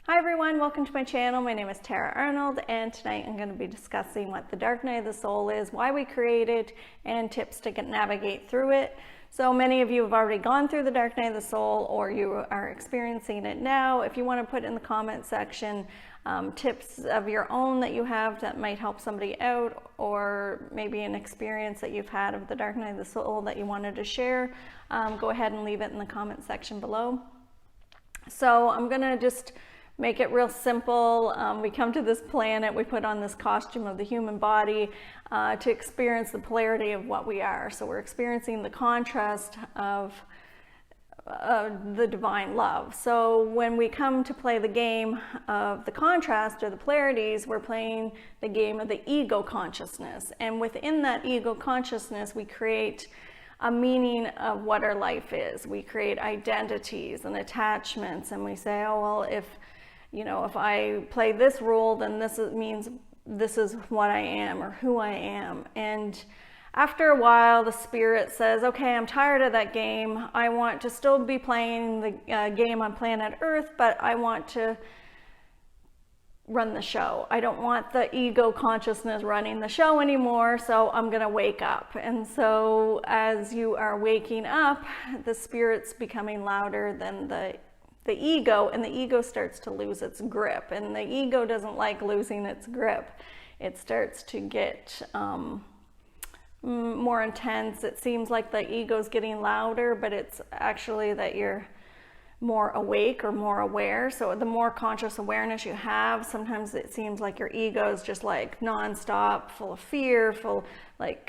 Hi everyone, welcome to my channel. My name is Arnold, and tonight I'm going to be discussing what the dark night of the soul is, why we create it, and tips to navigate through it. So many of you have already gone through the dark night of the soul, or you are experiencing it now. If you want to put in the comment section tips of your own that you have that might help somebody out, or maybe an experience that you've had of the dark night of the soul that you wanted to share, go ahead and leave it in the comment section below. So I'm going to just make it real simple. We come to this planet, we put on this costume of the human body to experience the polarity of what we are. So we're experiencing the contrast of the divine love. So when we come to play the game of the contrast or the polarities, we're playing the game of the ego consciousness. And within that ego consciousness, we create a meaning of what our life is. We create identities and attachments, and we say, oh, well, if I play this role, then means this is what I am or who I am. And after a while, the spirit says, okay, I'm tired of that game. I want to still be playing the game on planet Earth, but I want to run the show. I don't want the ego consciousness running the show anymore, so I'm going to wake up. And so as you are waking up, the spirit's becoming louder than the ego, and the ego starts to lose its grip. And the ego doesn't like losing its grip. It starts to get more intense. It seems like the ego's getting louder, but it's actually that you're more awake or more aware. So the more conscious awareness you have, sometimes it seems like your ego is just like nonstop, full of fear, full like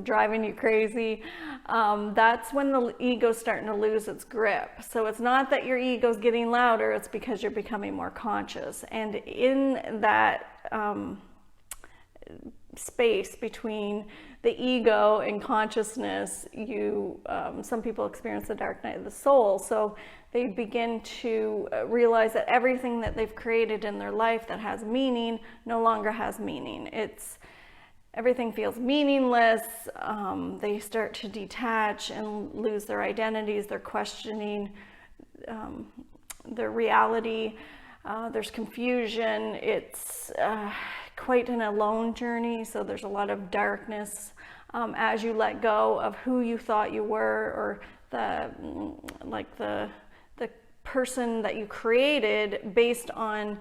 driving you crazy. That's when the ego's starting to lose its grip. So it's not that your ego's getting louder, it's because you're becoming more conscious. And in that space between the ego and consciousness, some people experience the dark night of the soul. So they begin to realize that everything that they've created in their life that has meaning no longer has meaning. Everything feels meaningless. They start to detach and lose their identities. They're questioning their reality. There's confusion. It's quite an alone journey, so there's a lot of darkness as you let go of who you thought you were, or the person that you created based on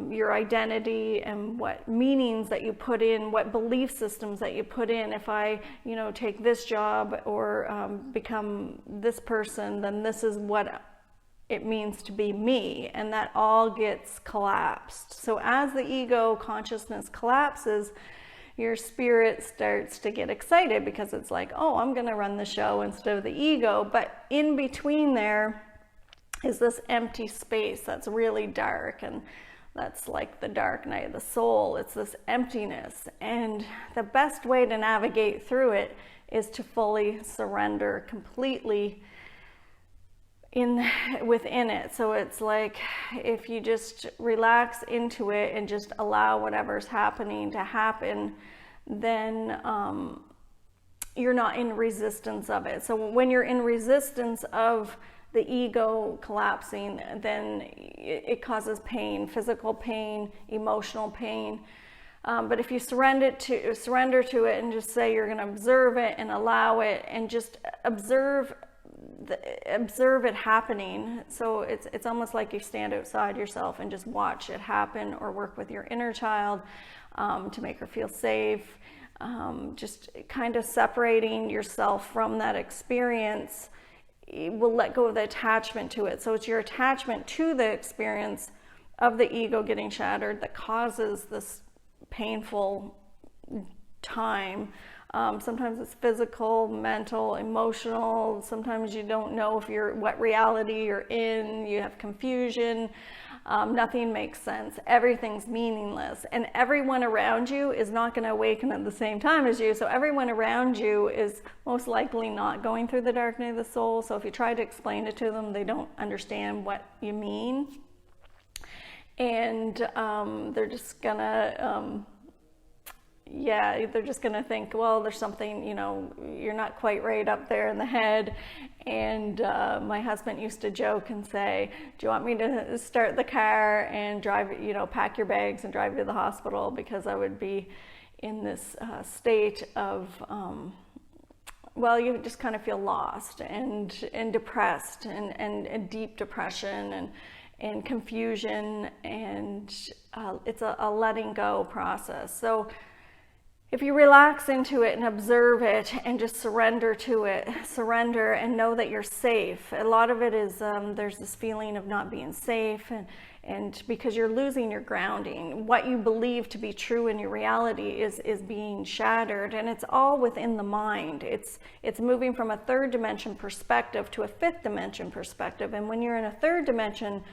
your identity and what meanings that you put in, what belief systems that you put in. If I take this job or become this person, then this is what it means to be me, and that all gets collapsed. So as the ego consciousness collapses, your spirit starts to get excited because it's like, oh, I'm going to run the show instead of the ego. But in between there is this empty space that's really dark, and that's like the dark night of the soul. It's this emptiness, and the best way to navigate through it is to fully surrender completely within it. So it's like if you just relax into it and just allow whatever's happening to happen, then you're not in resistance of it. So when you're in resistance of the ego collapsing, then it causes pain, physical pain, emotional pain. But if you surrender to it and just say you're going to observe it and allow it and just observe it happening. So it's almost like you stand outside yourself and just watch it happen, or work with your inner child to make her feel safe. Just kind of separating yourself from that experience will let go of the attachment to it. So it's your attachment to the experience of the ego getting shattered that causes this painful time. Sometimes it's physical, mental, emotional. Sometimes you don't know what reality you're in. You have confusion. Nothing makes sense. Everything's meaningless. And everyone around you is not going to awaken at the same time as you. So everyone around you is most likely not going through the dark night of the soul. So if you try to explain it to them, they don't understand what you mean. And they're just gonna yeah, they're just going to think, well, there's something, you know, you're not quite right up there in the head. And my husband used to joke and say, do you want me to start the car and drive, you know, pack your bags and drive you to the hospital? Because I would be in this state of, well, you just kind of feel lost and depressed and deep depression and confusion, and it's a letting go process. So if you relax into it and observe it and just surrender to it, surrender and know that you're safe. A lot of it is there's this feeling of not being safe, and because you're losing your grounding. What you believe to be true in your reality is being shattered, and it's all within the mind. It's moving from a third dimension perspective to a fifth dimension perspective. And when you're in a third dimension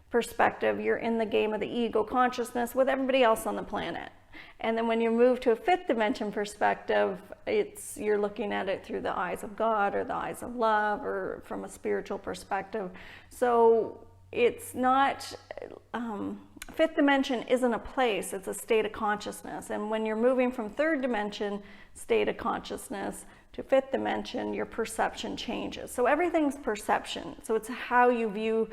perspective, you're in the game of the ego consciousness with everybody else on the planet. And then when you move to a fifth dimension perspective, you're looking at it through the eyes of God or the eyes of love or from a spiritual perspective. So it's not, fifth dimension isn't a place, it's a state of consciousness. And when you're moving from third dimension state of consciousness to fifth dimension, your perception changes. So everything's perception. So it's how you view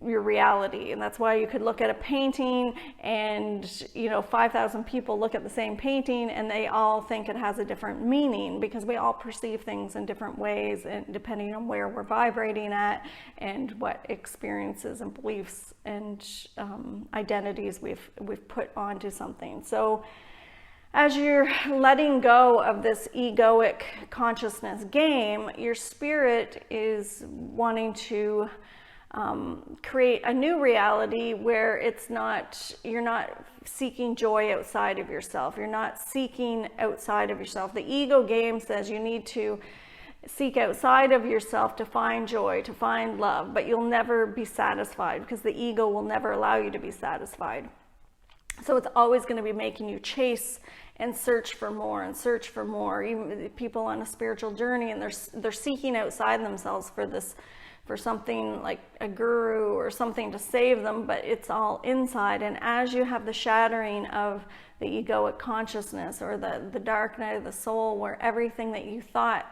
your reality. And that's why you could look at a painting and, you know, 5,000 people look at the same painting and they all think it has a different meaning, because we all perceive things in different ways, and depending on where we're vibrating at and what experiences and beliefs and identities we've put onto something. So as you're letting go of this egoic consciousness game, your spirit is wanting to create a new reality where you're not seeking joy outside of yourself. You're not seeking outside of yourself. The ego game says you need to seek outside of yourself to find joy, to find love, but you'll never be satisfied because the ego will never allow you to be satisfied. So it's always going to be making you chase and search for more and search for more. Even people on a spiritual journey, and they're seeking outside themselves for something like a guru or something to save them, but it's all inside. And as you have the shattering of the egoic consciousness, or the dark night of the soul, where everything that you thought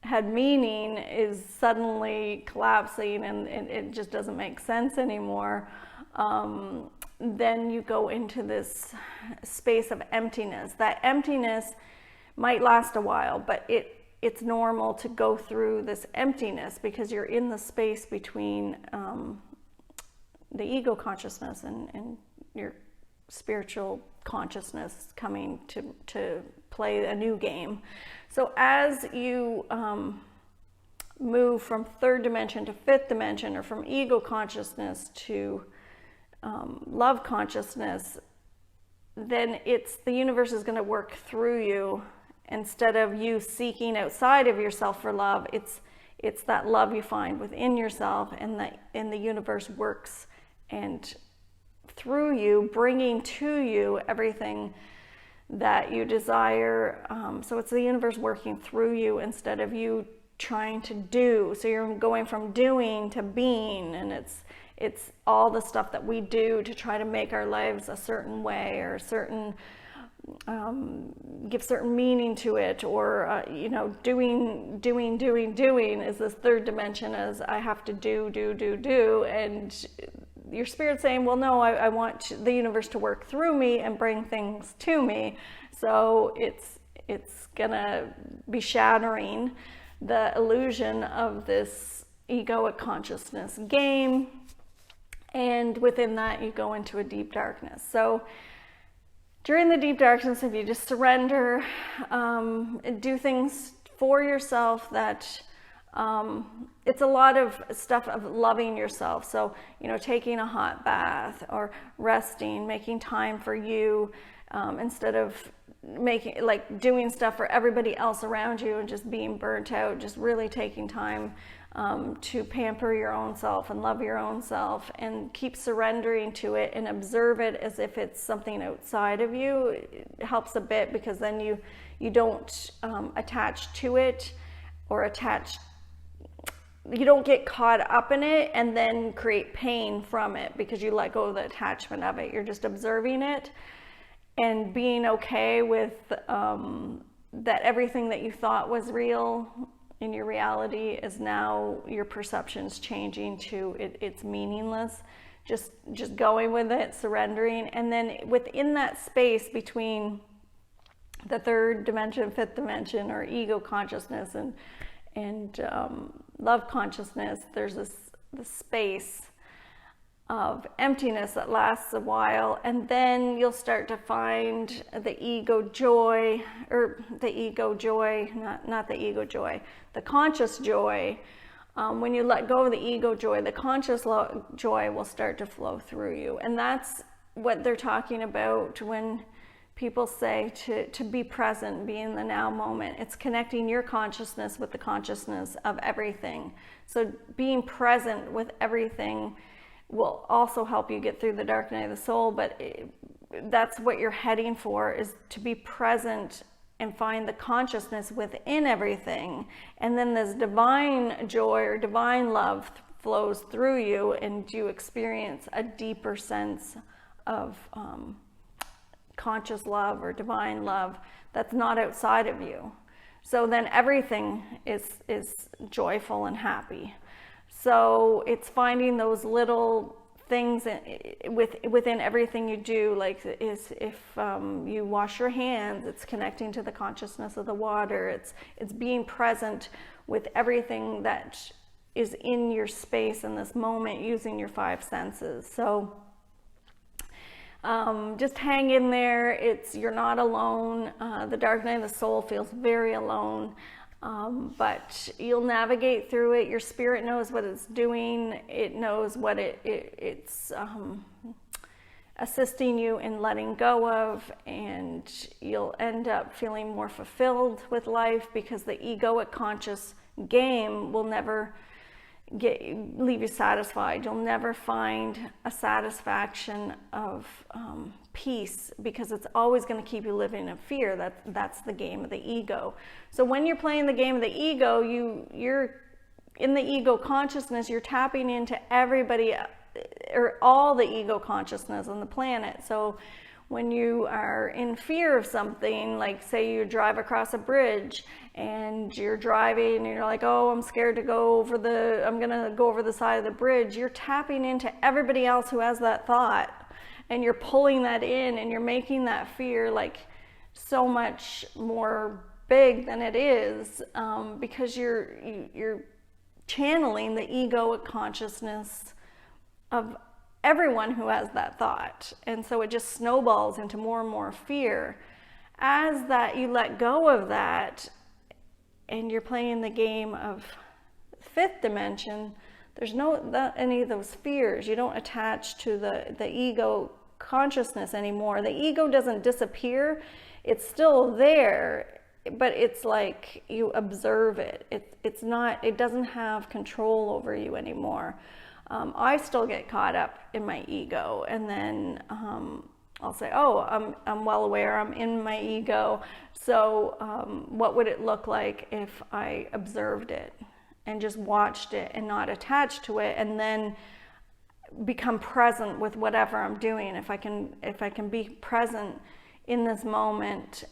had meaning is suddenly collapsing and it just doesn't make sense anymore, then you go into this space of emptiness. That emptiness might last a while, but it's normal to go through this emptiness because you're in the space between the ego consciousness and your spiritual consciousness coming to play a new game. So as you move from third dimension to fifth dimension, or from ego consciousness to love consciousness, then the universe is going to work through you. Instead of you seeking outside of yourself for love, it's that love you find within yourself, and the universe works and through you, bringing to you everything that you desire. So it's the universe working through you instead of you trying to do. So you're going from doing to being, and it's all the stuff that we do to try to make our lives a certain way, or a certain give certain meaning to it, or doing is this third dimension, as I have to do, and your spirit's saying, well, no, I want the universe to work through me and bring things to me. So it's gonna be shattering the illusion of this egoic consciousness game, and within that you go into a deep darkness. So during the deep darkness, if you just surrender, do things for yourself, that it's a lot of stuff of loving yourself. So, taking a hot bath, or resting, making time for you, instead of doing stuff for everybody else around you and just being burnt out, just really taking time to pamper your own self and love your own self, and keep surrendering to it and observe it as if it's something outside of you. It helps a bit, because then you don't attach to it, or you don't get caught up in it and then create pain from it, because you let go of the attachment of it. You're just observing it and being okay with that everything that you thought was real in your reality is now your perception's changing to it's meaningless. Just going with it, surrendering, and then within that space between the third dimension, fifth dimension, or ego consciousness and love consciousness, there's this space of emptiness that lasts a while, and then you'll start to find the ego joy, or the ego joy, not the ego joy, the conscious joy. When you let go of the ego joy, the conscious joy will start to flow through you. And that's what they're talking about when people say to be present, be in the now moment. It's connecting your consciousness with the consciousness of everything. So being present with everything will also help you get through the dark night of the soul, but that's what you're heading for, is to be present and find the consciousness within everything. And then this divine joy or divine love flows through you, and you experience a deeper sense of conscious love or divine love that's not outside of you. So then everything is joyful and happy. So it's finding those little things within everything you do, like if you wash your hands, it's connecting to the consciousness of the water. It's being present with everything that is in your space in this moment, using your five senses. So just hang in there. You're not alone. The dark night of the soul feels very alone. But you'll navigate through it. Your spirit knows what it's doing. It knows what it's assisting you in letting go of, and you'll end up feeling more fulfilled with life, because the egoic conscious game will never leave you satisfied. You'll never find a satisfaction of peace, because it's always going to keep you living in fear. That's the game of the ego. So when you're playing the game of the ego, you're in the ego consciousness, you're tapping into everybody or all the ego consciousness on the planet. So when you are in fear of something, like say you drive across a bridge and you're driving and you're like, oh, I'm scared to I'm gonna go over the side of the bridge. You're tapping into everybody else who has that thought, and you're pulling that in, and you're making that fear like so much more big than it is, because you're channeling the egoic consciousness of everyone who has that thought. And so it just snowballs into more and more fear. As that you let go of that and you're playing the game of fifth dimension, there's not any of those fears. You don't attach to the ego consciousness anymore. The ego doesn't disappear. It's still there, but it's like you observe it. It doesn't have control over you anymore. I still get caught up in my ego, and then I'll say, oh, I'm well aware I'm in my ego. So what would it look like if I observed it and just watched it and not attached to it, and then become present with whatever I'm doing? If I can be present in this moment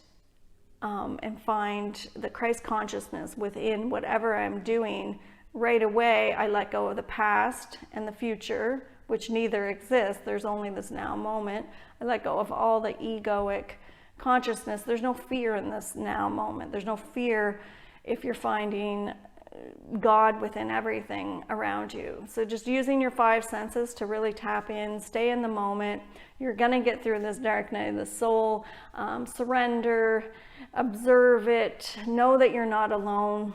and find the Christ consciousness within whatever I'm doing, right away I let go of the past and the future, which neither exists. There's only this now moment. I let go of all the egoic consciousness. There's no fear in this now moment. There's no fear if you're finding God within everything around you. So just using your five senses to really tap in, stay in the moment. You're gonna get through this dark night of the soul. Surrender, observe it, know that you're not alone.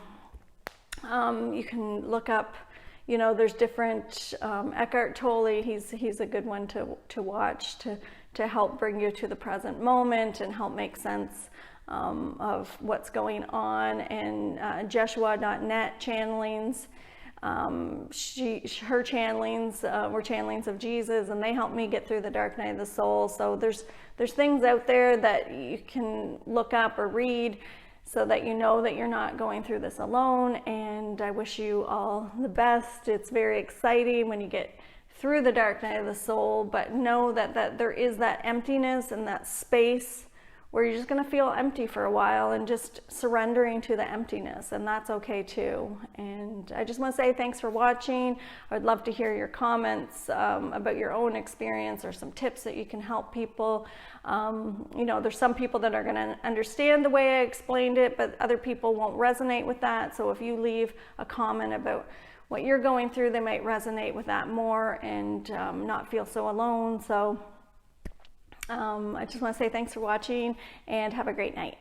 You can look up, there's different, Eckhart Tolle, he's a good one to watch to help bring you to the present moment and help make sense of what's going on. And Jeshua.net channelings, her channelings were channelings of Jesus, and they helped me get through the dark night of the soul. So there's things out there that you can look up or read, so that you know that you're not going through this alone. And I wish you all the best. It's very exciting when you get through the dark night of the soul, but know that there is that emptiness and that space where you're just going to feel empty for a while and just surrendering to the emptiness, and that's okay too. And I just want to say thanks for watching. I would love to hear your comments about your own experience or some tips that you can help people. You know, there's some people that are going to understand the way I explained it, but other people won't resonate with that. So if you leave a comment about what you're going through, they might resonate with that more and not feel so alone. So I just want to say thanks for watching and have a great night.